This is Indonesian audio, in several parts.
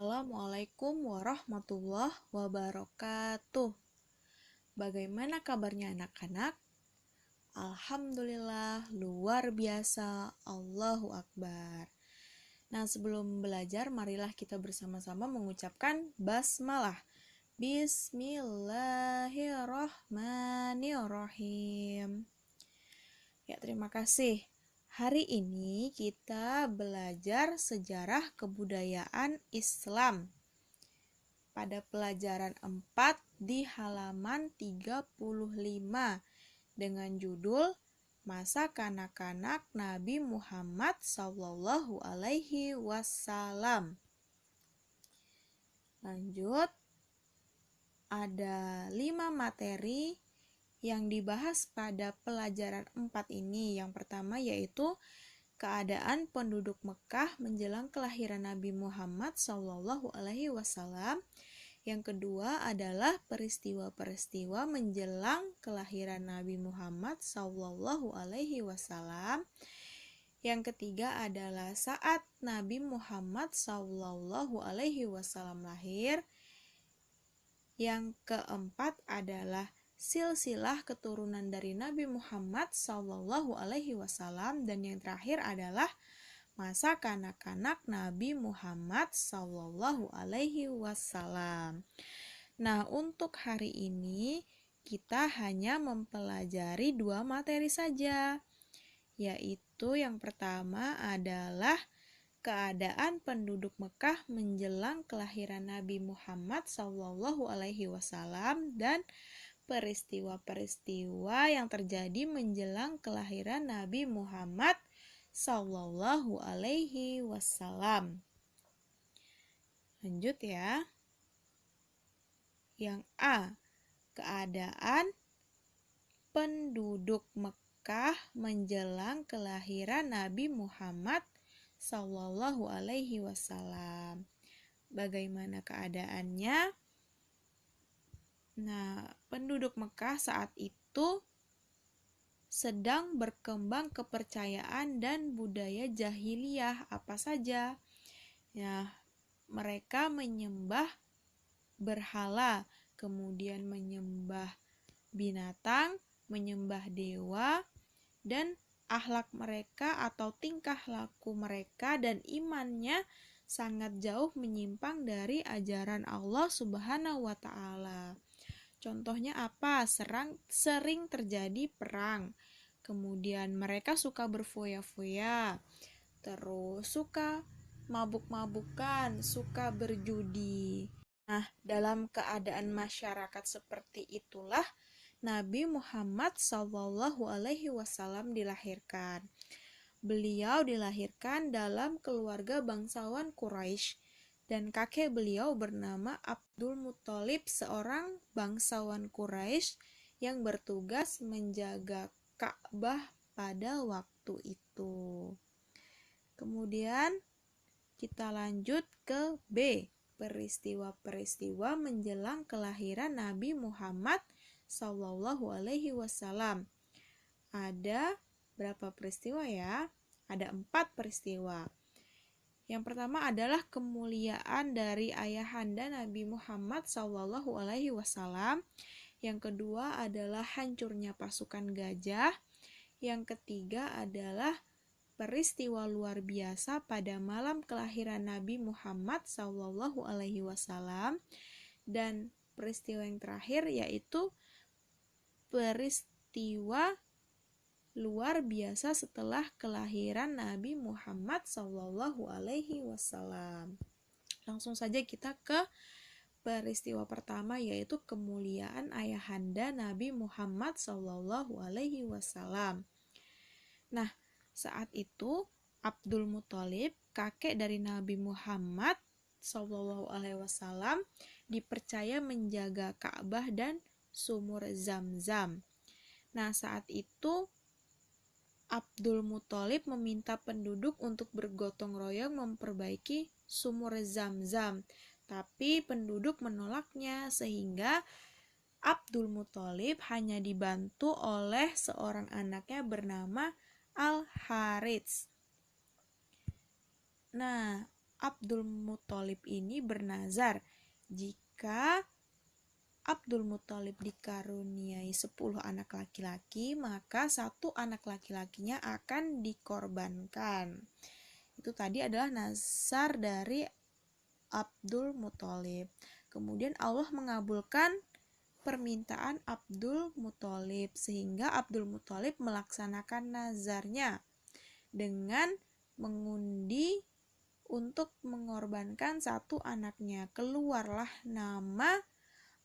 Assalamualaikum warahmatullahi wabarakatuh. Bagaimana kabarnya anak-anak? Alhamdulillah, luar biasa, Allahu Akbar. Nah, sebelum belajar, marilah kita bersama-sama mengucapkan basmalah. Bismillahirrahmanirrahim. Ya, terima kasih. Hari ini kita belajar sejarah kebudayaan Islam pada pelajaran 4 di halaman 35 dengan judul Masa Kanak-kanak Nabi Muhammad Sallallahu Alaihi Wasallam. Lanjut, ada 5 materi yang dibahas pada pelajaran 4 ini. Yang pertama yaitu keadaan penduduk Mekah menjelang kelahiran Nabi Muhammad SAW. Yang kedua adalah peristiwa-peristiwa menjelang kelahiran Nabi Muhammad SAW. Yang ketiga adalah saat Nabi Muhammad SAW lahir. Yang keempat adalah silsilah keturunan dari Nabi Muhammad SAW, dan yang terakhir adalah masa kanak-kanak Nabi Muhammad SAW. Nah, untuk hari ini kita hanya mempelajari 2 materi saja, yaitu yang pertama adalah keadaan penduduk Mekah menjelang kelahiran Nabi Muhammad SAW dan peristiwa-peristiwa yang terjadi menjelang kelahiran Nabi Muhammad Sallallahu Alaihi Wasallam. Lanjut ya. Yang A, keadaan penduduk Mekah menjelang kelahiran Nabi Muhammad Sallallahu Alaihi Wasallam. Bagaimana keadaannya? Nah, penduduk Mekah saat itu sedang berkembang kepercayaan dan budaya jahiliyah apa saja. Nah, mereka menyembah berhala, kemudian menyembah binatang, menyembah dewa, dan akhlak mereka atau tingkah laku mereka dan imannya sangat jauh menyimpang dari ajaran Allah Subhanahu wa Ta'ala. Contohnya apa? Sering terjadi perang. Kemudian mereka suka berfoya-foya. Terus suka mabuk-mabukan, suka berjudi. Nah, dalam keadaan masyarakat seperti itulah Nabi Muhammad SAW dilahirkan. Beliau dilahirkan dalam keluarga bangsawan Quraisy. Dan kakek beliau bernama Abdul Muthalib, seorang bangsawan Quraisy yang bertugas menjaga Ka'bah pada waktu itu. Kemudian kita lanjut ke B, peristiwa-peristiwa menjelang kelahiran Nabi Muhammad SAW. Ada berapa peristiwa ya? Ada 4 peristiwa. Yang pertama adalah kemuliaan dari ayahanda Nabi Muhammad SAW. Yang kedua adalah hancurnya pasukan gajah. Yang ketiga adalah peristiwa luar biasa pada malam kelahiran Nabi Muhammad SAW. Dan peristiwa yang terakhir yaitu peristiwa luar biasa setelah kelahiran Nabi Muhammad SAW. Langsung saja kita ke peristiwa pertama, yaitu kemuliaan ayahanda Nabi Muhammad SAW. Nah, saat itu Abdul Muthalib, kakek dari Nabi Muhammad SAW, dipercaya menjaga Ka'bah dan sumur Zam-Zam. Nah, saat itu Abdul Muthalib meminta penduduk untuk bergotong royong memperbaiki sumur Zam-Zam, tapi penduduk menolaknya sehingga Abdul Muthalib hanya dibantu oleh seorang anaknya bernama Al-Harits. Nah, Abdul Muthalib ini bernazar, jika Abdul Muthalib dikaruniai 10 anak laki-laki, maka 1 anak laki-lakinya akan dikorbankan. Itu tadi adalah nazar dari Abdul Muthalib. Kemudian Allah mengabulkan permintaan Abdul Muthalib, sehingga Abdul Muthalib melaksanakan nazarnya dengan mengundi untuk mengorbankan 1 anaknya. Keluarlah nama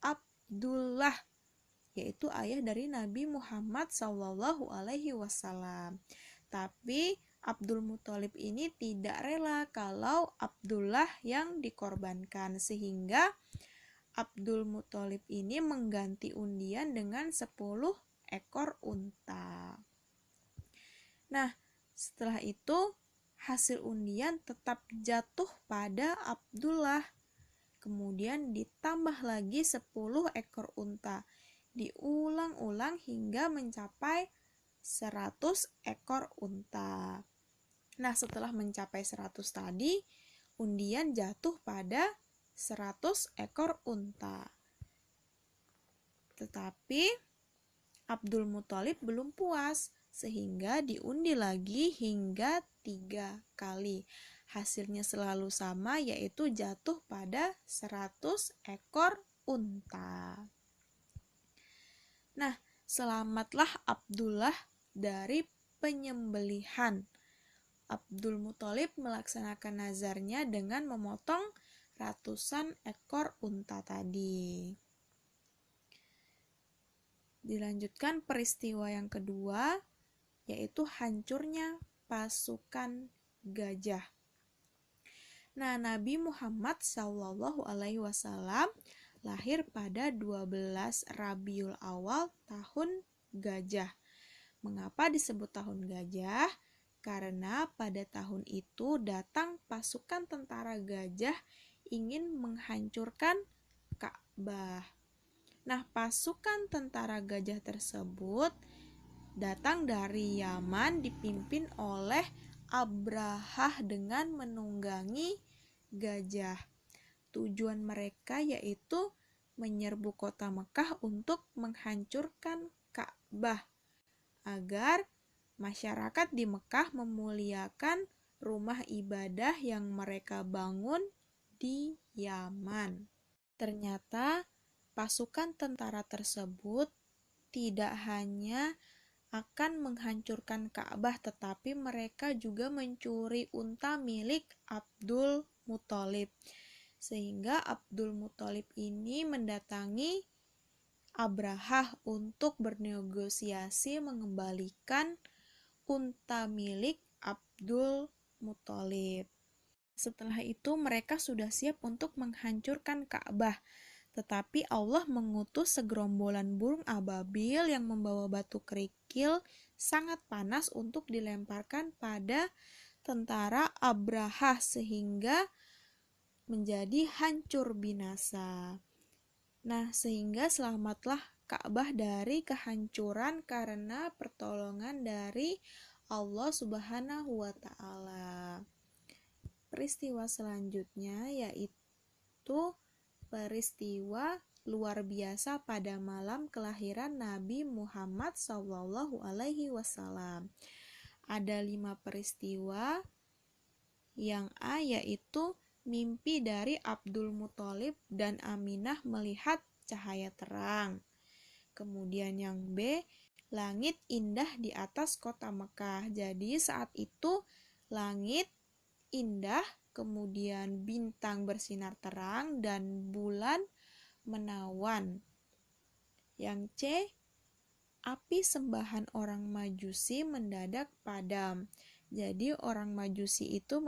Abdullah, yaitu ayah dari Nabi Muhammad SAW. Tapi Abdul Muthalib ini tidak rela kalau Abdullah yang dikorbankan, sehingga Abdul Muthalib ini mengganti undian dengan 10 ekor unta. Nah, setelah itu hasil undian tetap jatuh pada Abdullah. Kemudian ditambah lagi 10 ekor unta. Diulang-ulang hingga mencapai 100 ekor unta. Nah, setelah mencapai 100 tadi, undian jatuh pada 100 ekor unta. Tetapi Abdul Muthalib belum puas, sehingga diundi lagi hingga 3 kali. Hasilnya selalu sama, yaitu jatuh pada 100 ekor unta. Nah, selamatlah Abdullah dari penyembelihan. Abdul Muthalib melaksanakan nazarnya dengan memotong ratusan ekor unta tadi. Dilanjutkan peristiwa yang kedua, yaitu hancurnya pasukan gajah. Nah, Nabi Muhammad SAW lahir pada 12 Rabiul Awal tahun gajah. Mengapa disebut tahun gajah? Karena pada tahun itu datang pasukan tentara gajah ingin menghancurkan Ka'bah. Nah, pasukan tentara gajah tersebut datang dari Yaman dipimpin oleh Abrahah dengan menunggangi gajah. Tujuan mereka yaitu menyerbu kota Mekah untuk menghancurkan Ka'bah, agar masyarakat di Mekah memuliakan rumah ibadah yang mereka bangun di Yaman. Ternyata pasukan tentara tersebut tidak hanya akan menghancurkan Ka'bah, tetapi mereka juga mencuri unta milik Abdul Muthalib. Sehingga Abdul Muthalib ini mendatangi Abrahah untuk bernegosiasi mengembalikan unta milik Abdul Muthalib. Setelah itu mereka sudah siap untuk menghancurkan Ka'bah. Tetapi Allah mengutus segerombolan burung ababil yang membawa batu kerikil sangat panas untuk dilemparkan pada tentara Abrahah, sehingga menjadi hancur binasa. Nah, sehingga selamatlah Ka'bah dari kehancuran karena pertolongan dari Allah Subhanahu wa Ta'ala. Peristiwa selanjutnya yaitu peristiwa luar biasa pada malam kelahiran Nabi Muhammad SAW. Ada 5 peristiwa. Yang A yaitu mimpi dari Abdul Muthalib dan Aminah melihat cahaya terang. Kemudian yang B, langit indah di atas kota Mekah. Jadi saat itu langit indah, kemudian bintang bersinar terang dan bulan menawan. Yang C, api sembahan orang Majusi mendadak padam. Jadi orang Majusi itu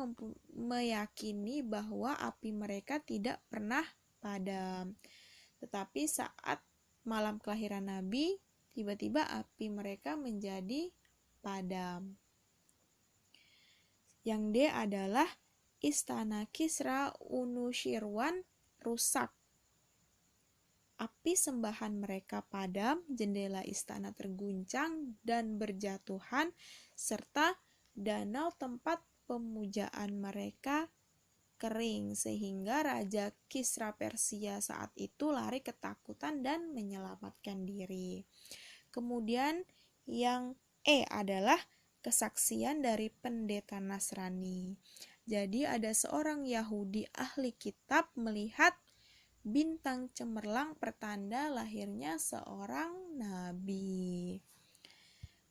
meyakini bahwa api mereka tidak pernah padam. Tetapi saat malam kelahiran Nabi, tiba-tiba api mereka menjadi padam. Yang D adalah Istana Kisra Anushirwan rusak. Api sembahan mereka padam, jendela istana terguncang dan berjatuhan, serta danau tempat pemujaan mereka kering, sehingga Raja Kisra Persia saat itu lari ketakutan dan menyelamatkan diri. Kemudian yang adalah kesaksian dari pendeta Nasrani. Jadi ada seorang Yahudi ahli kitab melihat bintang cemerlang pertanda lahirnya seorang nabi.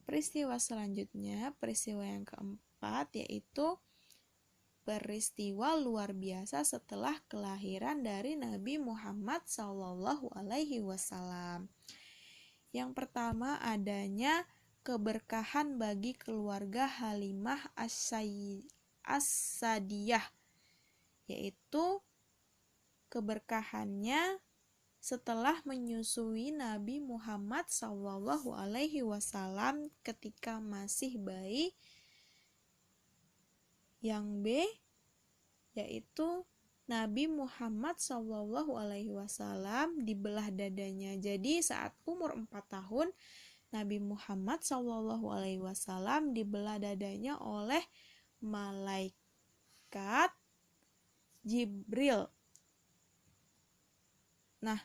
Peristiwa selanjutnya, peristiwa yang keempat, yaitu peristiwa luar biasa setelah kelahiran dari Nabi Muhammad SAW. Yang pertama, adanya keberkahan bagi keluarga Halimah As-Sadiyah, yaitu keberkahannya setelah menyusui Nabi Muhammad SAW ketika masih bayi. Yang B, yaitu Nabi Muhammad SAW dibelah dadanya. Jadi saat umur 4 tahun, Nabi Muhammad SAW dibelah dadanya oleh malaikat Jibril. Nah,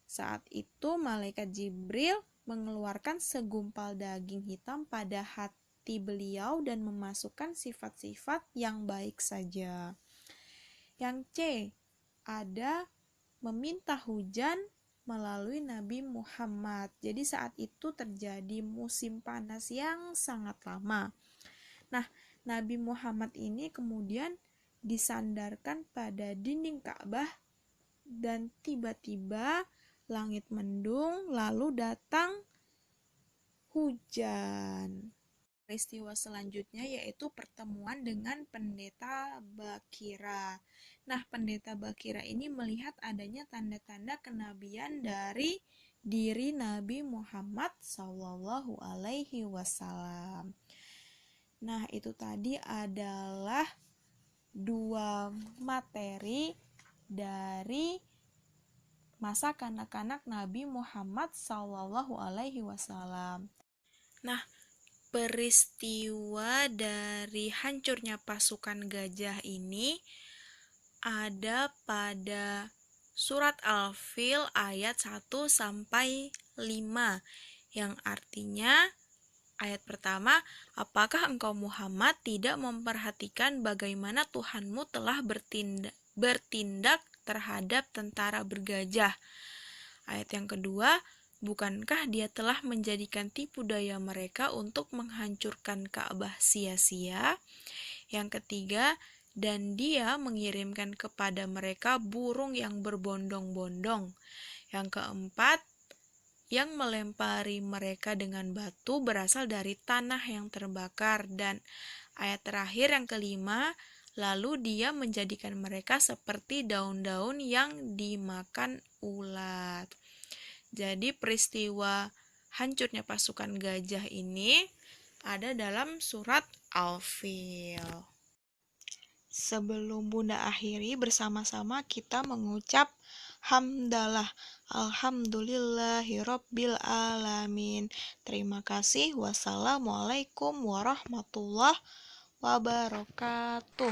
saat itu malaikat Jibril mengeluarkan segumpal daging hitam pada hati beliau dan memasukkan sifat-sifat yang baik saja. Yang C, ada meminta hujan melalui Nabi Muhammad. Jadi saat itu terjadi musim panas yang sangat lama. Nah, Nabi Muhammad ini kemudian disandarkan pada dinding Ka'bah dan tiba-tiba langit mendung lalu datang hujan. Peristiwa selanjutnya yaitu pertemuan dengan pendeta Bakira. Nah, pendeta Bakira ini melihat adanya tanda-tanda kenabian dari diri Nabi Muhammad SAW. Nah, itu tadi adalah 2 materi dari masa kanak-kanak Nabi Muhammad SAW. Nah, peristiwa dari hancurnya pasukan gajah ini ada pada surat Al-Fil ayat 1-5, yang artinya ayat pertama, apakah engkau Muhammad tidak memperhatikan bagaimana Tuhanmu telah bertindak terhadap tentara bergajah? Ayat yang kedua, bukankah dia telah menjadikan tipu daya mereka untuk menghancurkan Ka'bah sia-sia? Yang ketiga, dan dia mengirimkan kepada mereka burung yang berbondong-bondong. Yang keempat, yang melempari mereka dengan batu berasal dari tanah yang terbakar. Dan ayat terakhir yang kelima, lalu dia menjadikan mereka seperti daun-daun yang dimakan ulat. Jadi peristiwa hancurnya pasukan gajah ini ada dalam surat Al-Fil. Sebelum Bunda akhiri, bersama-sama kita mengucap hamdalah. Alhamdulillahirabbil alamin. Terima kasih. Wassalamualaikum warahmatullahi wabarakatuh.